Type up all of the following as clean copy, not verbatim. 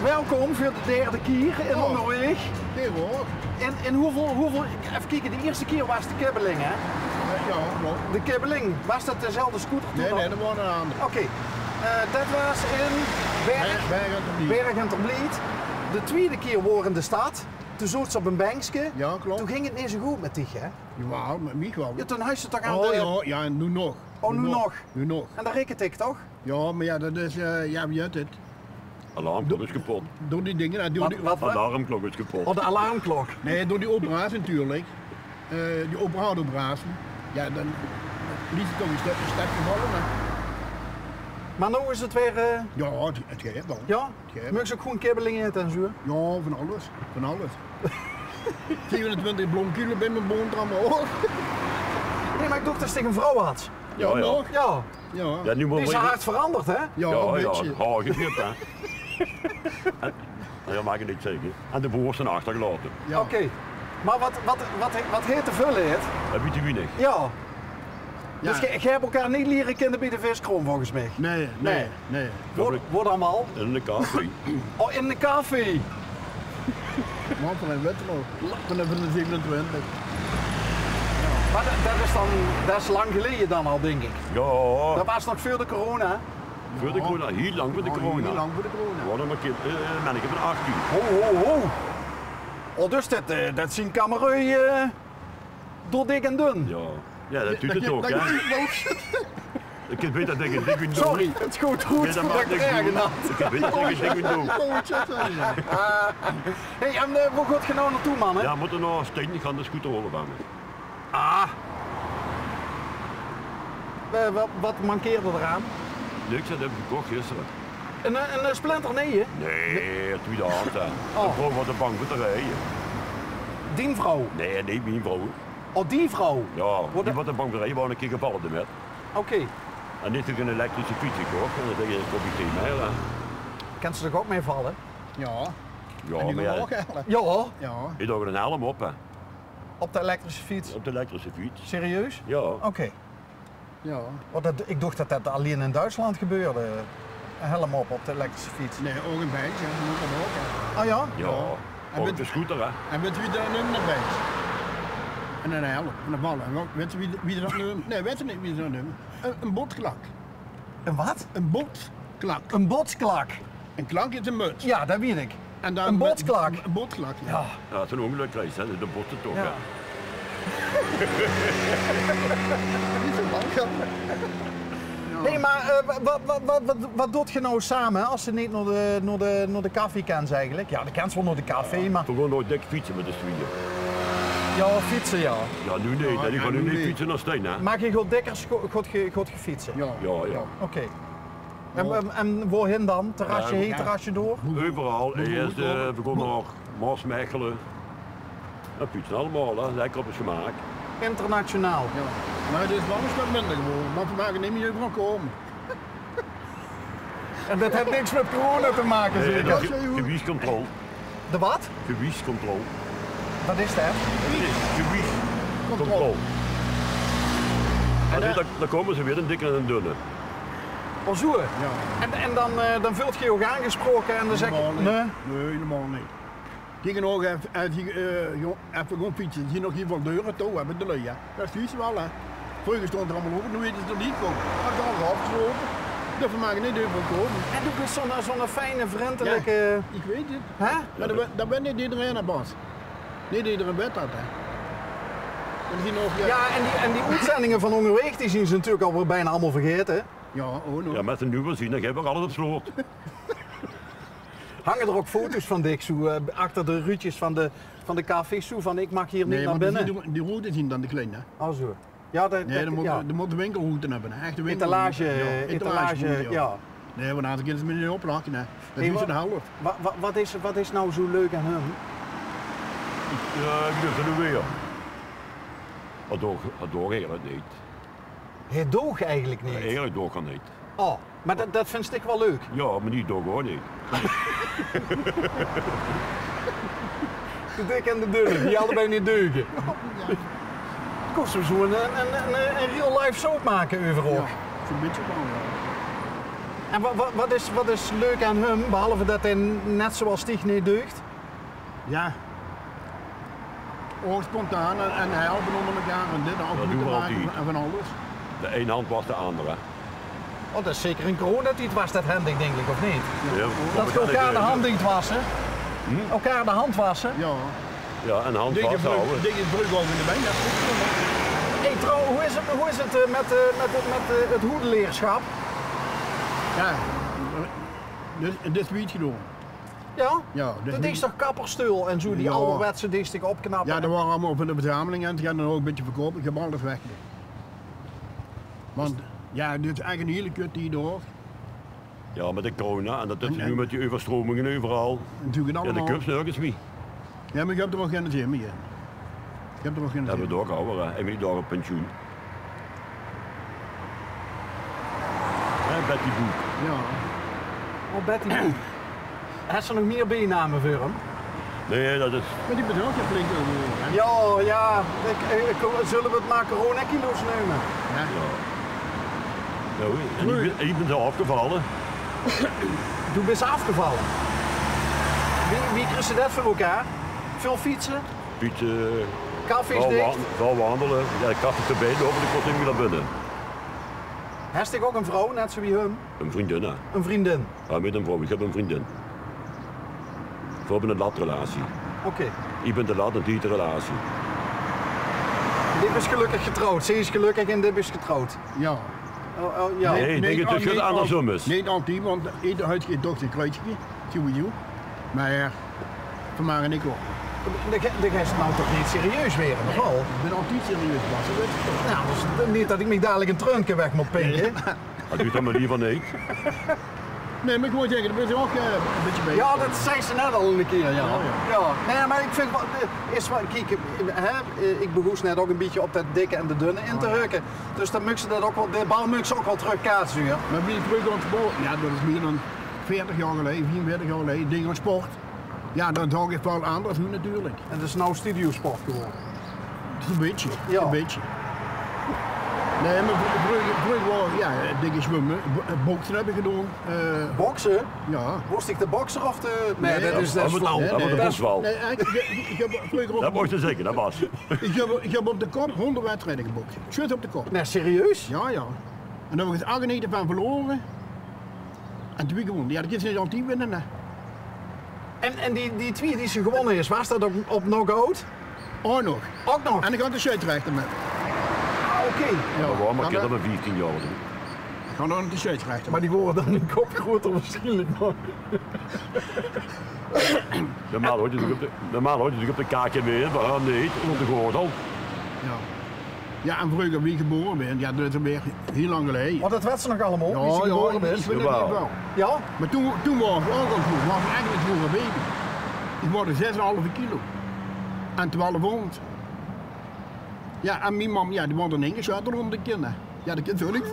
welkom voor de derde keer in onderweg. Nee hoor. En hoeveel, even kijken, de eerste keer was de kibbeling hè? Ja, klopt. De kibbeling, was dat dezelfde scooter toen? Nee, dat was een andere. Oké, dat was in Berg en Terbliet. De tweede keer waren in de stad. Toen zat ze op een bankje. Ja, klopt. Toen ging het niet zo goed met dich hè? Ja, met mij wel. Ja, toen had je toch aan Oh de... ja, nu nog. Oh, nu nog? Nu nog. En dat rekent ik toch? Ja, maar ja, dat is, ja, wie weet het. Alarmklok is kapot. Door die dingen, door die, Wat? Alarmklok is kapot. Oh, de alarmklok. nee, door die operatie natuurlijk. Die operatie. Ja, dan liet het toch een stapje vallen. Hè. Maar nu is het weer... Ja, het gaat wel. Ja? Ja. Mag ze ook gewoon kibbeling eten en zo? Ja, van alles. Van alles. 27 blomkulen bij mijn boomtram hoor. Nee, maar ik dacht dat ze tegen een vrouw had. Ja, ja. nog? Ja. Ja. Ja, nu moet Die is we- hard veranderd, hè? Ja, Ja, een ja, beetje. geknipt hè. En dat mag ik niet zeggen. En de boers zijn achtergelaten. Ja. Oké. Maar wat heet de vulleerd? Dat weet je wie niet. Ja. Ja. Dus jij hebt elkaar niet leren kennen bij de viskroon volgens mij. Nee, nee, nee. Wordt allemaal. In de café. Oh, in de café. Man van een Wetterlo. Van de 27. Maar dat is lang geleden dan al, denk ik. Ja, Dat was nog voor de corona. voor de corona. Heel lang voor de corona. Heel lang voor de corona. We hadden een kind, manneke van 18. Ho, ho, ho. Oh, dus dat zien kamerui door dik en dun. Ja. Ja, dat doet het ook hè. Ik weet dat ik een dik doen. Sorry, het is goed Ja, dat mag ik niks erger doen. had. Ik weet dat ik een dik doen. Hey, en waar gaat je nou naartoe, man? Hè? Ja, we moeten nog steeds gaan de scooter holen van me. Ah. Wat mankeerde eraan? Niks, dat heb ik gekocht gisteren. Een splinter, nee, hè? Nee, tweede hand hè. Oh. Ik vrouw wat de bank voor te rijden. Die vrouw. Nee, nee, mijn vrouw. Oh, die vrouw. Ja, Wat die de- wat de bank voor rijden, wou een keer gevallen ermee. Oké. En dit is een elektrische fiets gekocht. En dan zeg je, dat koop je 10 mijl hè. Kan ze er ook mee vallen? Ja. Ja, En die maar wil ja, ook eigenlijk. Ja, Ja. je doet er een helm op hè. op de elektrische fiets. Op de elektrische fiets. Serieus? Ja. Oké. Ja. Want ik dacht dat dat alleen in Duitsland gebeurde. Een helm op de elektrische fiets. Nee, ook een beetje. Dat moet dat ook. Hè. Oh ja? Ja. En Ook met- de scooter hè. En weet je wie daar nummer bij is? En een helm. En een ballen. En weet je wie dat nummer? Nee, weet je niet wie dat nummer? Een botklak. Een wat? Een botklak. Een botsklak. Een klak is een muts. Ja, dat weet ik. En dan Een botklak. Een botklak, ja. Ja. Ja, het is een ongeluk geweest hè. De botten toch Ja. hè. Niet zo lang. Nee, maar wat doet je nou samen als ze niet naar de café kent eigenlijk? Ja, de kent wel naar de café, maar... We gaan nooit dik fietsen met de tweeën. Ja, fietsen ja. Ja, nu niet. Ja, Die gaan nu nu niet niet. fietsen naar Steen hè. Maar je gaat dikkers gaat je fietsen? Ja. Ja, ja. Oké. En waarheen dan? Terrasje heen, terrasje door? Overal. Eerst, Hoe- we gaan naar Maasmechelen. Dat fietsen allemaal hè. Lekker op het gemaakt. Internationaal. Ja. Maar het is wel een stuk minder geworden. Want we maken niet meer van komen. En dat heeft niks met corona te maken, Nee, zeker? dat Ja, is joh. gewichtcontrole. De wat? Gewichtscontrole. Wat is dat? Gewichtcontrole. Dan komen ze weer een dikke en een dunne. Of zo? Ja. En dan vult je je ook aangesproken en dan zeg je... Helemaal niet. Nee. Nee, helemaal niet. Die gaan ook even gewoon fietsen. Die nog hier van deuren toe hebben de lui, hè. Dat is juist wel, hè. Vroeger stond er allemaal open, nu weten ze er niet van. Dat is allemaal afgesloten. Dat we maken niet over komen. En doe ik zo'n fijne, vriendelijke... Ik weet het. Hè? Maar dat bent niet iedereen aan Bas. Niet iedereen weet dat, hè. En die nog, Ja, en die uitzendingen van Onderweg, die zien ze natuurlijk alweer bijna allemaal vergeten. Ja, oh no. Ja, met een nieuwe zin, dan hebben we alles op slot. Hangen er ook foto's van Dick zo, achter de ruutjes van de cafés zo, van ik mag hier niet Nee, naar maar binnen? die route zien dan de kleine. Oh zo. Ja, Nee, dan moet, ja. dan moet de winkelroute hebben, hè. Echte winkelroute. Etalage, etalage, ja. Nee, want anders kunnen ze me niet opplakken, hè. Dat Hey, doen ze wat- de helft. Wat is nou zo leuk aan hem? Ja, ik durf het nu weer. Het door eigenlijk niet. Hij doog eigenlijk niet. Eigenlijk door kan niet. Oh, maar dat vind ik wel leuk. Ja, maar niet door gewoon niet. De dik en de dunne, die allebei niet deugen. Kost hem zo een, real life soap maken overal. Ja, zo'n beetje van, ja. En wat is leuk aan hem, behalve dat hij net zoals Stig niet deugt? Ja. Ook spontaan en helpen onder elkaar en dit en ook Dat moeten doen we maken altijd. en van alles. De ene hand was de andere. Oh, dat is zeker een coronatijd was dat handig, denk ik, of niet? Ja, Dat je elkaar de hand dient wassen. Elkaar de hand wassen. Ja. Ja, en hand vasthouden. Dikke brug over de been. Hey, trouw, hoe is het met het hoedeleerschap? Ja. Dit is iets gedaan. Ja? Ja, dus Dat is toch kapperstul en zo, die Ja. ouderwetse dichtelijk opknappen. Ja, dat waren allemaal van de verzameling en ze gaan dan ook een beetje verkopen. Ik heb alles weg. Want ja, dit is eigenlijk een hele kut die door. Ja, met de corona en dat is En- nu met die overstromingen overal. Natuurlijk Ja, de allemaal. cups nergens mee. Ja, maar ik heb er wel geen zin meer in. Ik heb er wel geen Dat zin hebben in. we ook al, hè. En die daar op pensioen. En Betty Boek. Ja. Oh, Betty Boep. Heeft ze nog meer bijnamen voor hem? Nee, dat is. Maar die bedrijf je flink over. Hè? Ja, zullen we het maar corona-kilo's nemen? Ja. Ja. Nou, en ik ben zo afgevallen. Toen ben ze afgevallen. Wie kreeg ze dat voor elkaar? Veel fietsen, Fietsen, cafés dicht. wel wandelen. Ja, ik had het erbij lopen, ik kon niet meer naar binnen. Heeft ik ook een vrouw, net zoals hem? Een vriendin, hè. Een vriendin. Ja, met een vrouw, ik heb een vriendin. We hebben een latrelatie. Oké. Ik ben de lat en die de relatie. Dit is gelukkig getrouwd. Ze is gelukkig en dit is getrouwd. Ja. Oh, ja. Nee, ik denk dat het andersom is. Niet altijd, want ieder huid heeft toch zijn kruidje. Sowieso. Maar voor mij en ik ook. De gast nou toch niet serieus weer, of wel? Ik ben altijd serieus, Bas. Dat weet je toch? Nou, dus niet dat ik me dadelijk een trunken weg moet pinken. Dat doet dan maar liever niet. Nee, maar ik moet zeggen, dat ben je ook een beetje bezig. Ja, dat zei ze net al een keer, ja. Ja, Nee, maar ik vind wel, is wel, kijk, ik begoes net ook een beetje op dat dikke en de dunne in te rukken. Dus dan moet ze dat ook wel, de bal moet ze ook wel terug kaatsen. Maar wie terug aan het sport? Ja, dat is meer dan 40 jaar geleden, 44 jaar geleden. Ding aan sport. Ja, dan zag ik wel anders doen natuurlijk. En dat is nou studiosport geworden. Het is een beetje. Ja. Een beetje. Nee, maar vroeger was ja, dikke zwemmen. Boksen heb ik gedaan. Boksen? Ja. Was ik de bokser of de... Nee, Nee, dat is flauw. Dat wordt nee. een wel. Nee, ik heb vroeger Dat op, mocht je zeggen, dat was. ik heb op de kop 100 wedstrijden gebokst. Shut op de kop. Nee, serieus? Ja, ja. En dan heb ik het 98 van verloren. En toen gewonnen. Ja, dat is niet altijd winnen. Hè. En die twee die ze gewonnen is, was dat op knock-out? Oh, nog. Ook nog? En ik had de scheidsrechter met. Oké. Ja, Dat was maar dan, kinderen met 14 jaar. ik ga nog de scheidsrechter. Maar die worden dan een kop groter waarschijnlijk nog. Normaal hoort je natuurlijk op de kaakje mee, maar niet, op de gordel. Ja. Ja, en vroeger wie geboren ben, ja, dat is alweer heel lang geleden. Want dat werd ze nog allemaal, wie ze Ja, geboren ja, is. ik weet het Jawel. niet wel. Ja? Maar toen was ik ook al goed, was ik eigenlijk vroeger baby. Ik was 6,5 kilo. En 12 pond. Ja, en mijn mam, ja, die wordt dan ingeschoten om de kinderen. Ja, dat kind zo niet.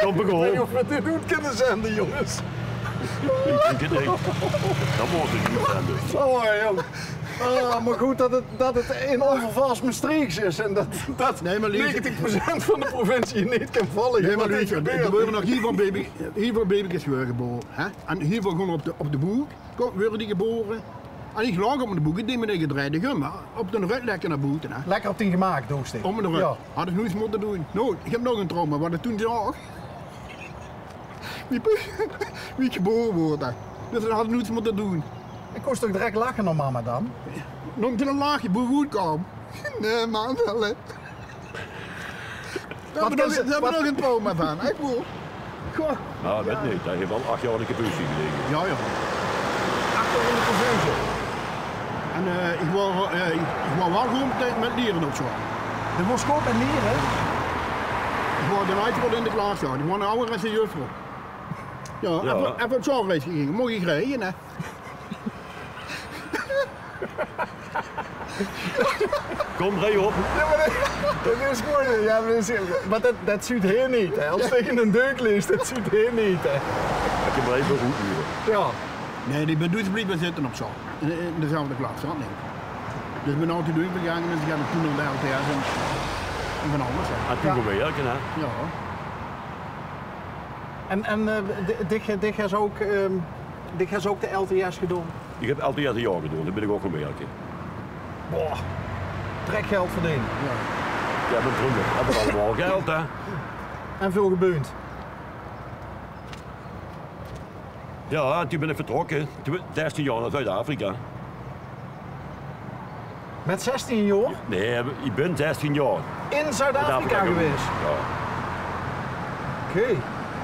Kom Ik weet niet gewoon. of we dit goed kunnen zenden, jongens. Ik denk het niet. Dat wordt het niet zijn. Oh, joh. Ah, maar goed dat het in onvervals Maastrichts is en dat Nee, maar liefst- 90% van de provincie niet kan vallen. Nee, maar Wat liefst, er er gebeurt. worden nog hier veel baby's geboren. Hè? En hier gewoon op de boek worden die geboren. En ik lag op de boek, ik deed me een gedraaide gum. Op de rug lekker naar buiten. Hè? Lekker op 10 gemaakt, Doostik. Om de rug. Ja. Had ik nooit moeten doen. Nooit. Ik heb nog een trauma, wat ik toen zag. Wie geboren wordt. Dus dat had ik nooit moeten doen. Ik kost toch direct lachen naar mama dan? Noemt er een laagje, hoe goed kwam. Nee, man, wel hè. Daar hebben we nog een trauma van. Ik voel. Goh. Nou, weet niet. Hij heeft wel 8 jaar in de capucie gelegen. Ja, ja. Achter in de provincie. En ik wou wel gewoon met lieren op zo. Er was goed met nieren. Ik wou de uitvoer in de klas staan. Ik wou een ouder als de juffrouw. Ja, Ja. even op zorglees gegaan. Mocht ik rijden, hè. Kom, rij op. Ja, maar dat is gewoon, ja, maar dat ziet hier niet. Hè. Als tegen een deuk leest, dat ziet hier niet. Hè. Ik heb maar even goed uren. Ja. Nee, die ben dus blijven zitten op zo. In dezelfde klas, dat niet. Dus ik ben altijd doorgegaan en ze gaan toen naar de LTS en van alles. Hè. En toen gaan we werken, hè. Ja. Dit gaat ook, ook de LTS gedaan. Ik heb altijd een jaar gedaan, dat ben ik ook gaan werken. Boah, trekgeld verdienen. Ja, mijn vrienden hebben allemaal geld, hè. En veel gebeund. Ja, en toen ben ik vertrokken. Toen 16 jaar naar Zuid-Afrika. Met 16 jaar Nee, ik ben 16 jaar. in Zuid-Afrika geweest. Ja, Oké.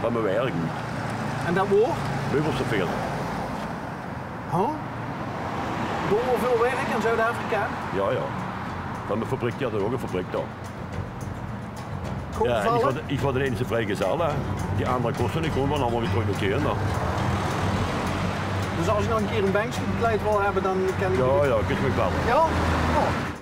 van mijn werk niet. En dat woord? Meubels te veel. Huh? Door veel werk in Zuid-Afrika? Ja, ja. Van mijn fabriek, die had ook een fabriek daar. Goed Ja, en gevallen? ik was de enige vrijgezel, hè. Die andere kosten, die komen allemaal weer terug naar Kenia. Dus als je nog een keer een bankje bekleed wil hebben, dan kan ik... Ja, ja, kun je me bellen. Ja? Oh.